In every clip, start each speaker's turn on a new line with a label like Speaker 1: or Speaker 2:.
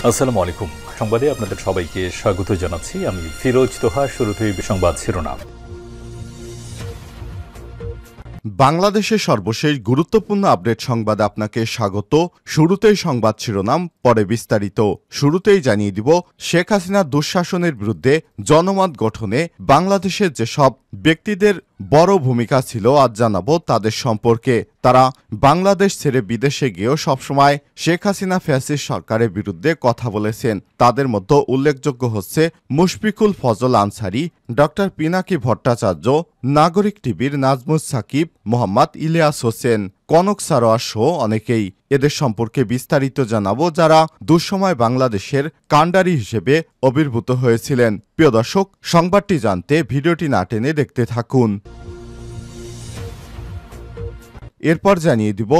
Speaker 1: আসসালামু আলাইকুম। সংবাদে আপনাদের সবাইকে স্বাগত জানাচ্ছি। আমি ফিরোজ তোহা। শুরুতেই সংবাদ শিরোনাম।
Speaker 2: বাংলাদেশের সর্বশেষ গুরুত্বপূর্ণ আপডেট সংবাদে আপনাকে স্বাগত। শুরুতেই সংবাদ শিরোনাম, পরে বিস্তারিত। শুরুতেই জানিয়ে দিব, শেখ হাসিনার দুঃশাসনের বিরুদ্ধে জনমত গঠনে বাংলাদেশের যেসব ব্যক্তিদের বড় ভূমিকা ছিল আজ জানাবো তাদের সম্পর্কে। তারা বাংলাদেশ ছেড়ে বিদেশে গিয়েও সবসময় শেখ হাসিনা ফ্যাসিস্ট সরকারের বিরুদ্ধে কথা বলেছেন। তাদের মধ্যে উল্লেখযোগ্য হচ্ছে মুশফিকুল ফজল আনসারী, ডক্টর পিনাকি ভট্টাচার্য, নাগরিক টিভির নাজমুস সাকিব, মোহাম্মদ ইলিয়াস হোসেন, কনক সারোয়ার সহ অনেকেই। এদের সম্পর্কে বিস্তারিত জানাবো, যারা দুঃসময় বাংলাদেশের কাণ্ডারি হিসেবে আবির্ভূত হয়েছিলেন। প্রিয় দর্শক, সংবাদটি জানতে ভিডিওটি না টেনে দেখতে থাকুন। এরপর জানিয়ে দিব,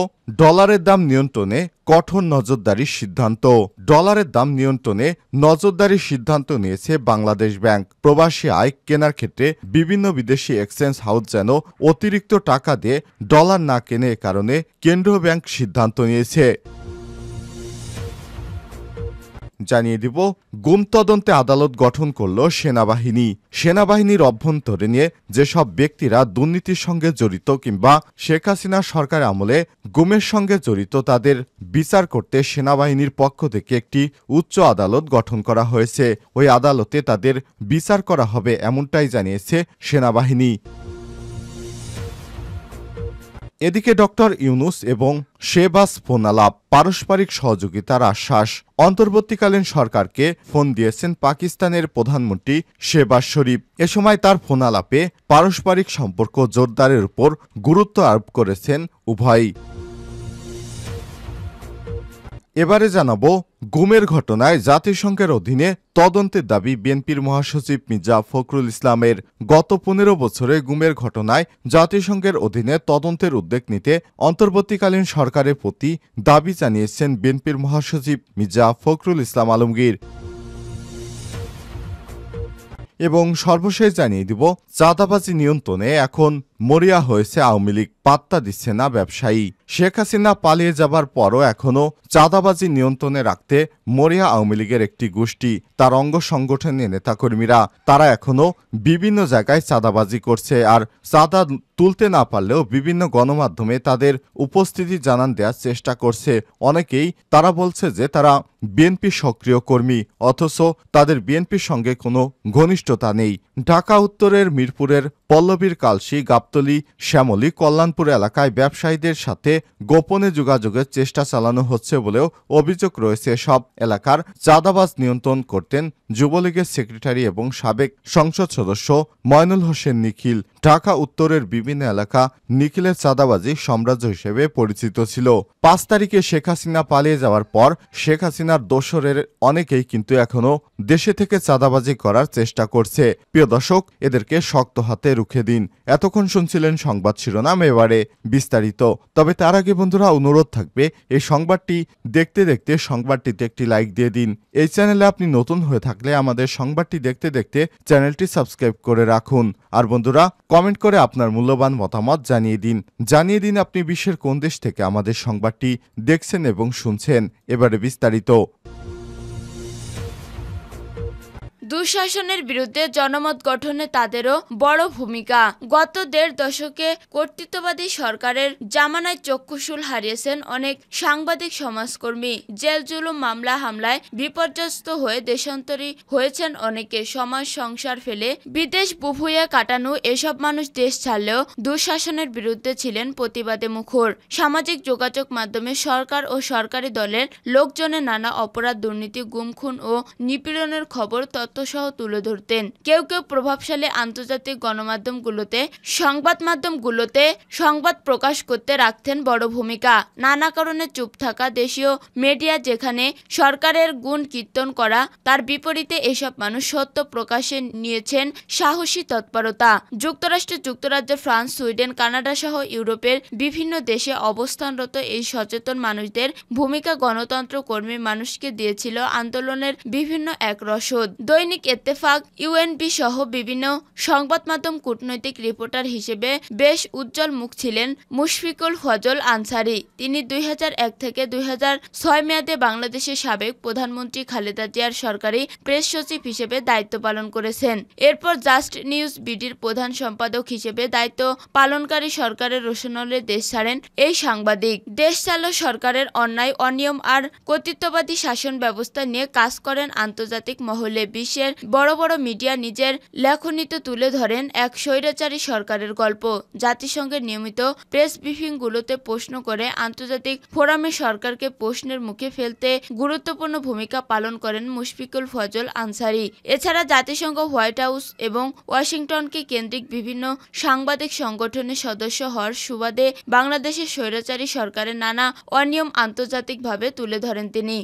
Speaker 2: ডলারের দাম নিয়ন্ত্রণে কঠোর নজরদারির সিদ্ধান্ত। ডলারের দাম নিয়ন্ত্রণে নজরদারির সিদ্ধান্ত নিয়েছে বাংলাদেশ ব্যাংক। প্রবাসী আয় কেনার ক্ষেত্রে বিভিন্ন বিদেশি এক্সচেঞ্জ হাউস যেন অতিরিক্ত টাকা দিয়ে ডলার না কেনে, এ কারণে কেন্দ্রীয় ব্যাংক সিদ্ধান্ত নিয়েছে। জানিয়ে দিব, গুম তদন্তে আদালত গঠন করল সেনাবাহিনী। সেনাবাহিনীর অভ্যন্তরীণে যেসব ব্যক্তিরা দুর্নীতির সঙ্গে জড়িত কিংবা শেখ হাসিনা সরকার আমলে গুমের সঙ্গে জড়িত তাদের বিচার করতে সেনাবাহিনীর পক্ষ থেকে একটি উচ্চ আদালত গঠন করা হয়েছে। ওই আদালতে তাদের বিচার করা হবে, এমনটাই জানিয়েছে সেনাবাহিনী। এদিকে ডক্টর ইউনুস এবং শেহবাজ ফোন আলাপ, পারস্পরিক সহযোগিতার আশ্বাস। অন্তর্বর্তীকালীন সরকারকে ফোন দিয়েছেন পাকিস্তানের প্রধানমন্ত্রী শেহবাজ শরীফ। এ সময় তার ফোন আলাপে পারস্পরিক সম্পর্ক জোরদারের উপর গুরুত্ব আরোপ করেছেন উভয়ই। এবারে জানাবো, গুমের ঘটনায় জাতিসংঘের অধীনে তদন্তের দাবি বিএনপির মহাসচিব মির্জা ফখরুল ইসলামের। গত 15 বছরে গুমের ঘটনায় জাতিসংঘের অধীনে তদন্তের উদ্যোগ নিতে অন্তর্বর্তীকালীন সরকারের প্রতি দাবি জানিয়েছেন বিএনপির মহাসচিব মির্জা ফখরুল ইসলাম আলমগীর। এবং সর্বশেষ জানিয়ে দিব, চাঁদাবাজি নিয়ন্ত্রণে এখন মরিয়া হয়েছে আওয়ামী লীগ, পাত্তা দিচ্ছে না ব্যবসায়ী। শেখ হাসিনা পালিয়ে যাবার পরও এখনও চাঁদাবাজি নিয়ন্ত্রণে রাখতে মরিয়া আওয়ামী লীগের একটি গোষ্ঠী, তার অঙ্গ সংগঠনের নেতাকর্মীরা, তারা এখনও বিভিন্ন জায়গায় চাঁদাবাজি করছে। আর চাঁদা তুলতে না পারলেও বিভিন্ন গণমাধ্যমে তাদের উপস্থিতি জানান দেওয়ার চেষ্টা করছে। অনেকেই তারা বলছে যে তারা বিএনপি সক্রিয় কর্মী, অথচ তাদের বিএনপির সঙ্গে কোনো ঘনিষ্ঠতা নেই। ঢাকা উত্তরের মিরপুরের পল্লবীর কালশী, গাবতলী, শ্যামলী, কল্যাণপুর এলাকায় ব্যবসায়ীদের সাথে গোপনে যোগাযোগের চেষ্টা চালানো হচ্ছে বলেও অভিযোগ রয়েছে। সব এলাকার চাঁদাবাজ নিয়ন্ত্রণ করতেন যুবলীগের সেক্রেটারি এবং সাবেক সংসদ সদস্য ময়নুল হোসেন নিখিল। ঢাকা উত্তরের বিভিন্ন এলাকা নিখিলের চাঁদাবাজি সাম্রাজ্য হিসেবে পরিচিত ছিল। 5 তারিখে শেখ হাসিনা পালিয়ে যাওয়ার পর শেখ হাসিনার দোসরের অনেকেই কিন্তু এখনো দেশে থেকে চাঁদাবাজি করার চেষ্টা করছে। প্রিয় দর্শক, এদেরকে শক্ত হাতে রুখে দিন। এতক্ষণ শুনছিলেন সংবাদ শিরোনাম, এবারে বিস্তারিত। তবে তার আগে বন্ধুরা, অনুরোধ থাকবে এই সংবাদটি দেখতে দেখতে সংবাদটিতে একটি লাইক দিয়ে দিন। এই চ্যানেলে আপনি নতুন হয়ে থাকলে আমাদের সংবাদটি দেখতে দেখতে চ্যানেলটি সাবস্ক্রাইব করে রাখুন। আর বন্ধুরা, কমেন্ট করে আপনার মূল্যবান মতামত জানিয়ে দিন আপনি বিশ্বের কোন দেশ থেকে আমাদের সংবাদটি দেখছেন এবং শুনছেন। এবারে বিস্তারিত।
Speaker 3: দুঃশাসনের বিরুদ্ধে জনমত গঠনে তাদেরও বড় ভূমিকা। গত 1.5 দশকে কর্তৃত্ববাদী সরকারের জামানায় চক্ষুশূল হারিয়েছেন অনেক সাংবাদিক, সমাজকর্মী। জেল জুলুম, মামলা হামলায় বিপর্যস্ত হয়ে দেশান্তরী হয়েছেন অনেকে। সমাজ সংসার ফেলে বিদেশ বুভুয়ে কাটানো এসব মানুষ দেশ ছাড়লেও দুঃশাসনের বিরুদ্ধে ছিলেন প্রতিবাদে মুখর। সামাজিক যোগাযোগ মাধ্যমে সরকার ও সরকারি দলের লোকজনের নানা অপরাধ, দুর্নীতি, গুম, খুন ও নিপীড়নের খবর সহ তুলে ধরতেন। কেউ কেউ প্রভাবশালী আন্তর্জাতিক গণমাধ্যমগুলোতে, সংবাদ প্রকাশ করতে রাখতেন বড় ভূমিকা। নানা কারণে চুপ থাকা দেশীয় মিডিয়া যেখানে সরকারের গুণ কীর্তন করা, তার বিপরীতে এসব মানুষ সত্য প্রকাশে নিয়েছেন সাহসী তৎপরতা। যুক্তরাজ্য, ফ্রান্স, সুইডেন, কানাডা সহ ইউরোপের বিভিন্ন দেশে অবস্থানরত এই সচেতন মানুষদের ভূমিকা গণতন্ত্র কর্মী মানুষকে দিয়েছিল আন্দোলনের বিভিন্ন এক রসদ। দৈনিক দৈনিক ইত্তেফাক, ইউএনবি সহ বিভিন্ন সংবাদ মাধ্যম কূটনৈতিক রিপোর্টার হিসেবে বেশ উজ্জ্বল মুখ ছিলেন মুশফিকুল ফজল আনসারী। তিনি 2001 থেকে 2006 মেয়াদে বাংলাদেশের সাবেক প্রধানমন্ত্রী খালেদা জিয়ার সরকারি প্রেস সচিব হিসেবে দায়িত্ব পালন করেছেন। এরপর জাস্ট নিউজ বিডির প্রধান সম্পাদক হিসেবে দায়িত্ব পালনকারী সরকারের রোশনলে দেশ ছাড়েন এই সাংবাদিক। দেশ চালক সরকারের অন্যায়, অনিয়ম আর কর্তৃত্ববাদী শাসন ব্যবস্থা নিয়ে কাজ করেন আন্তর্জাতিক মহলে। বিশ্বের বড় বড় মিডিয়া নিজের লেখনীতে তুলে ধরেন এক স্বৈরাচারী সরকারের গল্প। জাতিসংঘের নিয়মিত প্রেস ব্রিফিংগুলোতে প্রশ্ন করে আন্তর্জাতিক ফোরামে সরকারকে প্রশ্নের মুখে ফেলতে গুরুত্বপূর্ণ ভূমিকা পালন করেন মুশফিকুল ফজল আনসারী। এছাড়া জাতিসংঘ, হোয়াইট হাউস এবং ওয়াশিংটনকে কেন্দ্রিক বিভিন্ন সাংবাদিক সংগঠনের সদস্য হওয়ার সুবাদে বাংলাদেশের স্বৈরাচারী সরকারের নানা অনিয়ম আন্তর্জাতিকভাবে তুলে ধরেন তিনি।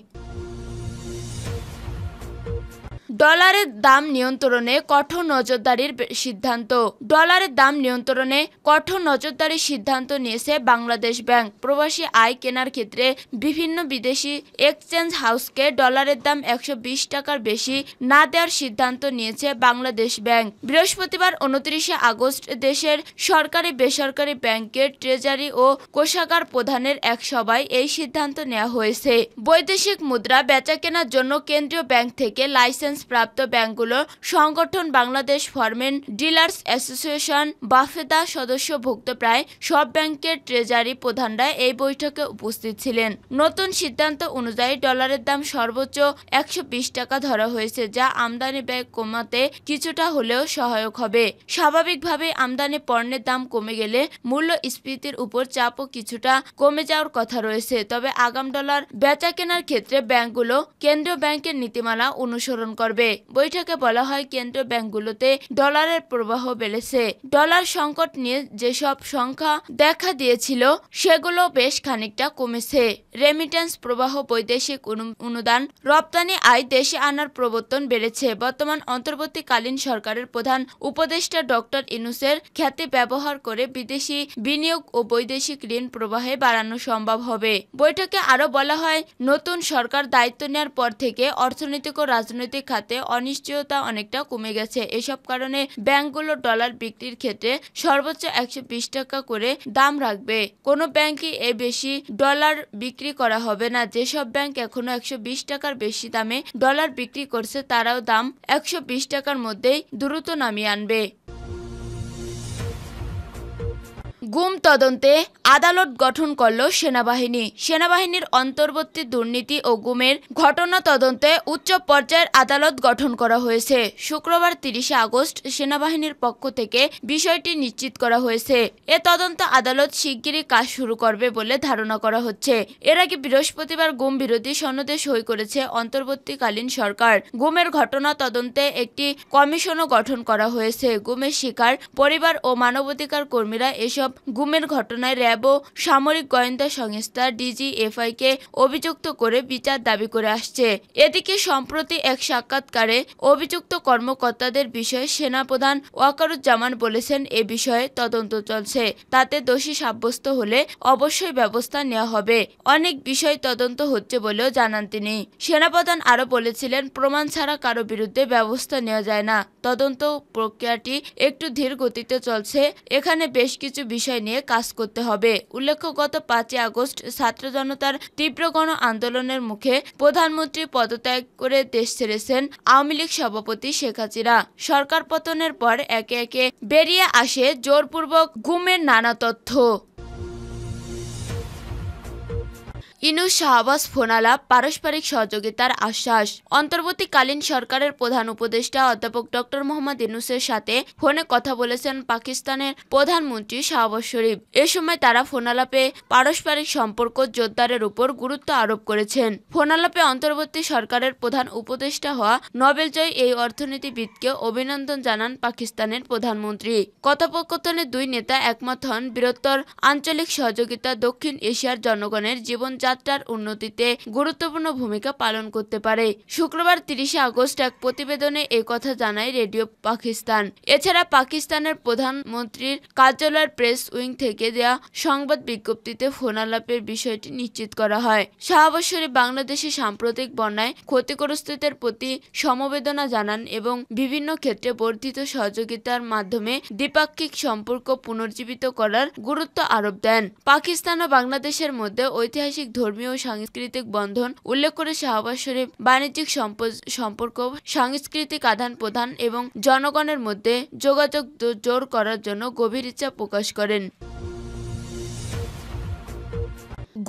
Speaker 3: ডলারের দাম নিয়ন্ত্রণে কঠোর নজরদারির সিদ্ধান্ত। ডলারের দাম নিয়ন্ত্রণে কঠোর নজরদারির সিদ্ধান্ত নিয়েছে বাংলাদেশ ব্যাংক। প্রবাসী আয় কেনার ক্ষেত্রে বিভিন্ন বিদেশি এক্সচেঞ্জ হাউসকে ডলারের দাম 120 টাকার বেশি না দেওয়ার সিদ্ধান্ত নিয়েছে বাংলাদেশ ব্যাংক। বৃহস্পতিবার 29 আগস্ট দেশের সরকারি বেসরকারি ব্যাংকের ট্রেজারি ও কোষাগার প্রধানের এক সভায় এই সিদ্ধান্ত নেওয়া হয়েছে। বৈদেশিক মুদ্রা বেচা কেনার জন্য কেন্দ্রীয় ব্যাংক থেকে লাইসেন্স প্রাপ্ত ব্যাংকগুলো সংগঠন বাংলাদেশ ফরেন ডিলার্স অ্যাসোসিয়েশন বাফেদা সদস্যভুক্ত প্রায় সব ব্যাংকের ট্রেজারি প্রধানরা এই বৈঠকে উপস্থিত ছিলেন। নতুন সিদ্ধান্ত অনুযায়ী ডলারের দাম সর্বোচ্চ 120 টাকা ধরা হয়েছে, যা আমদানি ব্যয় কমাতে কিছুটা হলেও সহায়ক হবে। স্বাভাবিকভাবে আমদানি পণ্যের দাম কমে গেলে মূল্যস্ফীতির উপর চাপও কিছুটা কমে যাওয়ার কথা রয়েছে। তবে আগাম ডলার বেচা কেনার ক্ষেত্রে ব্যাংকগুলো কেন্দ্রীয় ব্যাংকের নীতিমালা অনুসরণ করবে। বৈঠকে বলা হয়, কেন্দ্রীয় ব্যাংকগুলোতে ডলারের প্রবাহ বেড়েছে। ডলার সংকট নিয়ে যেসব সংখ্যা দেখা দিয়েছিল সেগুলো বেশ খানিকটা কমেছে। রেমিটেন্স প্রবাহ, বৈদেশিক অনুদান, রপ্তানি আয়, দেশে আনার প্রবর্তন বেড়েছে। বর্তমান অন্তর্বর্তীকালীন সরকারের প্রধান উপদেষ্টা ডক্টর ইউনূসের খ্যাতি ব্যবহার করে বিদেশি বিনিয়োগ ও বৈদেশিক ঋণ প্রবাহে বাড়ানো সম্ভব হবে। বৈঠকে আরো বলা হয়, নতুন সরকার দায়িত্ব নেওয়ার পর থেকে অর্থনৈতিক ও রাজনৈতিক খাতে অনিশ্চয়তা অনেকটা কমে গেছে। এসব কারণে ব্যাংকগুলো ডলার বিক্রির ক্ষেত্রে সর্বোচ্চ 120 টাকা করে দাম রাখবে। কোনো ব্যাংকই এর বেশি ডলার বিক্রি করা হবে না। যেসব ব্যাংক এখনো 120 টাকার বেশি দামে ডলার বিক্রি করছে তারাও দাম 120 টাকার মধ্যেই দ্রুত নামিয়ে আনবে। গুম তদন্তে আদালত গঠন করল সেনাবাহিনী। সেনাবাহিনীর অন্তর্বর্তী দুর্নীতি ও গুমের ঘটনা তদন্তে উচ্চ পর্যায়ের আদালত গঠন করা হয়েছে। শুক্রবার 30 আগস্ট সেনাবাহিনীর পক্ষ থেকে বিষয়টি নিশ্চিত করা হয়েছে। এ তদন্ত আদালত শিগগিরই কাজ শুরু করবে বলে ধারণা করা হচ্ছে। এর আগে বৃহস্পতিবার গুম বিরোধী সনদে সই করেছে অন্তর্বর্তীকালীন সরকার। গুমের ঘটনা তদন্তে একটি কমিশনও গঠন করা হয়েছে। গুমের শিকার পরিবার ও মানবাধিকার কর্মীরা এসব গুমের ঘটনায় র্যাব ও সামরিক গোয়েন্দা সংস্থা ডিজিএফআইকে অভিযুক্ত করে বিচার দাবি করে আসছে। এদিকে সম্প্রতি এক সাক্ষাৎকারে অভিযুক্ত কর্মকর্তাদের বিষয়ে সেনাপ্রধান ওয়াকারুজ্জামান বলেছেন, এ বিষয়ে তদন্ত চলছে, তাতে দোষী সাব্যস্ত হলে অবশ্যই ব্যবস্থা নেওয়া হবে। অনেক বিষয় তদন্ত হচ্ছে বলেও জানান তিনি। সেনাপ্রধান আরো বলেছিলেন, প্রমাণ ছাড়া কারো বিরুদ্ধে ব্যবস্থা নেওয়া যায় না। তদন্ত প্রক্রিয়াটি একটু ধীর গতিতে চলছে। এখানে বেশ কিছু বিষয় নিয়ে কাজ করতে হবে। উল্লেখ্য, গত 5 আগস্ট ছাত্র জনতার তীব্র গণ আন্দোলনের মুখে প্রধানমন্ত্রী পদত্যাগ করে দেশ ছেড়েছেন আওয়ামী লীগ সভাপতি শেখ হাসিনা। সরকার পতনের পর একে একে বেরিয়ে আসে জোরপূর্বক গুমের নানা তথ্য। ইউনূস শাহবাজ ফোনালাপ, পারস্পরিক সহযোগিতার আশ্বাস। অন্তর্বর্তীকালীন সরকারের প্রধান উপদেষ্টা অধ্যাপক ডক্টর মোহাম্মদ ইউনূসের সাথে ফোনে কথা বলেছেন পাকিস্তানের প্রধানমন্ত্রী শাহবাজ শরীফ। এ সময় তারা ফোনালাপে পারস্পরিক সম্পর্ক জোরদারের উপর গুরুত্ব আরোপ করেছেন। ফোনালাপে অন্তর্বর্তী সরকারের প্রধান উপদেষ্টা হওয়া নোবেলজয়ী এই অর্থনীতিবিদকে অভিনন্দন জানান পাকিস্তানের প্রধানমন্ত্রী। কথোপকথনে দুই নেতা একমত হন বৃহত্তর আঞ্চলিক সহযোগিতা, দক্ষিণ এশিয়ার জনগণের জীবনযাত্রা জীবনযাত্রার উন্নতিতে গুরুত্বপূর্ণ ভূমিকা পালন করতে পারে। শুক্রবার 30 আগস্ট এক প্রতিবেদনে একথা জানায় রেডিও পাকিস্তান। এছাড়া পাকিস্তানের প্রধানমন্ত্রীর কার্যালয়ের প্রেস উইং থেকে দেয়া সংবাদ বিজ্ঞপ্তিতে ফোন আলাপের বিষয়টি নিশ্চিত করা হয়। শাহবাজ শরীফ বাংলাদেশে সাম্প্রতিক বন্যায় ক্ষতিগ্রস্তদের প্রতি সমবেদনা জানান এবং বিভিন্ন ক্ষেত্রে বর্ধিত সহযোগিতার মাধ্যমে দ্বিপাক্ষিক সম্পর্ক পুনর্জীবিত করার গুরুত্ব আরোপ দেন। পাকিস্তান ও বাংলাদেশের মধ্যে ঐতিহাসিক ধর্মীয় ও সাংস্কৃতিক বন্ধন উল্লেখ করে শাহবাজ শরীফ বাণিজ্যিক সম্পর্ক, সাংস্কৃতিক আদান-প্রদান এবং জনগণের মধ্যে যোগাযোগ জোর করার জন্য গভীর ইচ্ছা প্রকাশ করেন।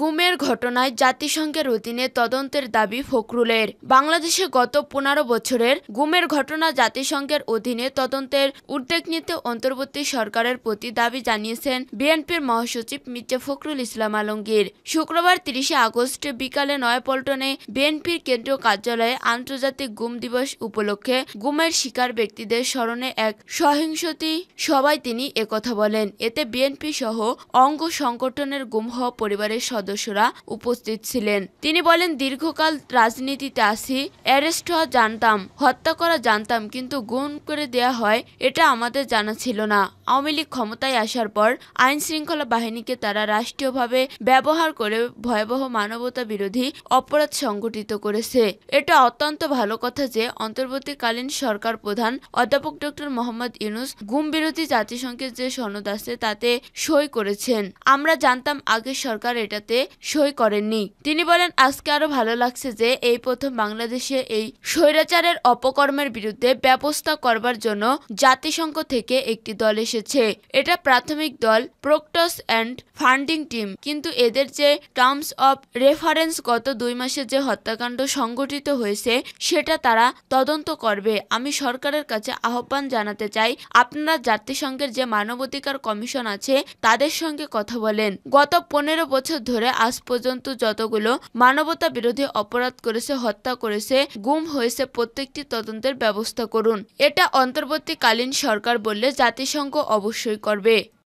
Speaker 3: গুমের ঘটনায় জাতিসংঘের অধীনে তদন্তের দাবি ফখরুলের। বাংলাদেশে গত 15 বছরের গুমের ঘটনা জাতিসংঘের অধীনে তদন্তের উদ্যোগ নিতে অন্তর্বর্তী সরকারের প্রতি দাবি জানিয়েছেন বিএনপির মহাসচিব মির্জা ফখরুল ইসলাম আলমগীর। শুক্রবার 30 আগস্ট বিকালে নয়াপল্টনে বিএনপির কেন্দ্রীয় কার্যালয়ে আন্তর্জাতিক গুম দিবস উপলক্ষে গুমের শিকার ব্যক্তিদের স্মরণে এক সহিংসতি সভায় তিনি একথা বলেন। এতে বিএনপি সহ অঙ্গ সংগঠনের গুম হওয়া পরিবারের সদস্যরা উপস্থিত ছিলেন। তিনি বলেন, দীর্ঘকাল রাজনীতিতে আসি, অ্যারেস্ট হওয়া জানতাম, হত্যা করা জানতাম, কিন্তু গুম করে দেয়া হয় এটা আমাদের জানা ছিল না। আওয়ামী লীগ ক্ষমতায় আসার পর আইন শৃঙ্খলা বাহিনীকে তারা রাষ্ট্রীয়ভাবে ব্যবহার করে ভয়াবহ মানবতা বিরোধী অপরাধ সংগঠিত করেছে। এটা অত্যন্ত ভালো কথা যে অন্তর্বর্তীকালীন সরকার প্রধান অধ্যাপক ডক্টর মোহাম্মদ ইউনূস গুম বিরোধী জাতিসংঘের যে সনদ আছে তাতে সই করেছেন। আমরা জানতাম আগের সরকার এটাতে সই করেননি। তিনি বলেন, আজকে আরো ভালো লাগছে যে এই প্রথম বাংলাদেশে এই স্বৈরাচারের অপকর্মের বিরুদ্ধে ব্যবস্থা করবার জন্য জাতিসংঘ থেকে একটি দল এসেছে। এটা প্রাথমিক দল, প্রক্টস অ্যান্ড ফান্ডিং টিম, কিন্তু এদের যে টার্মস অব রেফারেন্স গত 2 মাসে যে হত্যাকাণ্ড সংঘটিত হয়েছে সেটা তারা তদন্ত করবে। আমি সরকারের কাছে আহ্বান জানাতে চাই, আপনারা জাতিসংঘের যে মানবাধিকার কমিশন আছে তাদের সঙ্গে কথা বলেন। গত 15 বছর ধরে আজ পর্যন্ত যতগুলো মানবতা বিরোধী অপরাধ করেছে, হত্যা করেছে, গুম হয়েছে, প্রত্যেকটি তদন্তের ব্যবস্থা করুন। এটা অন্তর্বর্তীকালীন সরকার বললে জাতিসংঘ অবশ্যই করবে।